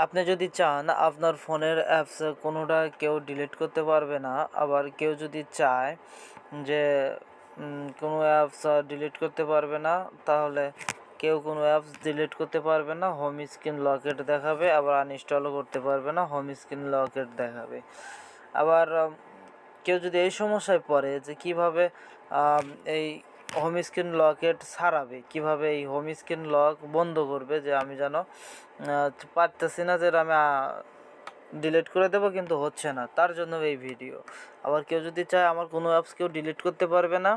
আপনি যদি চান আপনার ফোনের অ্যাপস কোনোটা কেউ ডিলিট করতে পারবে না, আবার কেউ যদি চায় যে কোনো অ্যাপস ডিলিট করতে পারবে না, তাহলে কেউ কোনো অ্যাপস ডিলিট করতে পারবে না, হোম স্ক্রিন লকেট দেখাবে। আবার আনইনস্টলও করতে পারবে না, হোম স্ক্রিন লকেট দেখাবে। আবার কেউ যদি এই সমস্যায় পড়ে যে কিভাবে এই হোম স্ক্রিন লকেট ছাড়াবে, কিভাবে এই হোম স্ক্রিন লক বন্ধ করবে, যে আমি যেন পারতেছি না, যে আমি ডিলিট করে দেবো কিন্তু হচ্ছে না, তার জন্য এই ভিডিও। আবার কেউ যদি চায় আমার কোনো অ্যাপস কেউ ডিলিট করতে পারবে না,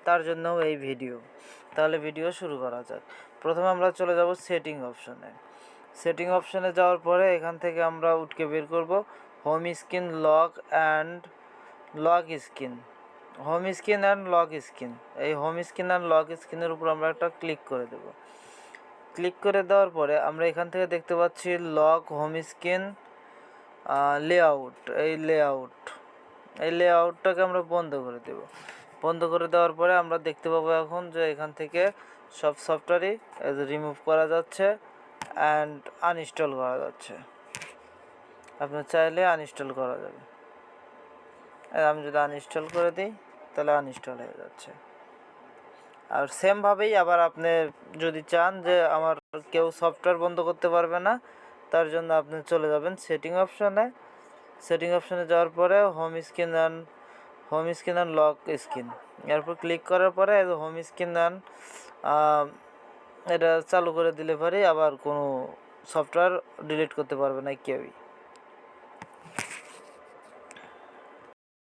তার জন্যও এই ভিডিও। তাহলে ভিডিও শুরু করা যাক। প্রথমে আমরা চলে যাব সেটিং অপশনে। সেটিং অপশনে যাওয়ার পরে এখান থেকে আমরা উঠকে বের করব home screen lock and lock screen. Home screen and lock screen, এই হোম স্ক্রিন অ্যান্ড লক স্ক্রিনের উপর আমরা একটা ক্লিক করে দেব। ক্লিক করে দেওয়ার পরে আমরা এখান থেকে দেখতে পাচ্ছি লক হোম স্ক্রিন লেআউট। এই লেআউটটাকে আমরা বন্ধ করে দেব। বন্ধ করে দেওয়ার পরে আমরা দেখতে পাবো এখন যে এখান থেকে সব সফটওয়্যারই রিমুভ করা যাচ্ছে অ্যান্ড আনইনস্টল করা যাচ্ছে। আপনার চাইলে আনইনস্টল করা যাবে। আমি যদি আনইনস্টল করে দিই তাহলে আনইনস্টল হয়ে যাচ্ছে। আর সেমভাবেই আবার আপনি যদি চান যে আমার কেউ সফটওয়্যার বন্ধ করতে পারবে না, তার জন্য আপনি চলে যাবেন সেটিং অপশনে। সেটিং অপশনে যাওয়ার পরে home screen and lock screen, এরপর ক্লিক করার পরে হোম স্ক্রিন অ্যান্ড এটা চালু করে দিলে পরে আবার কোনো সফটওয়্যার ডিলিট করতে পারবে না কেউই।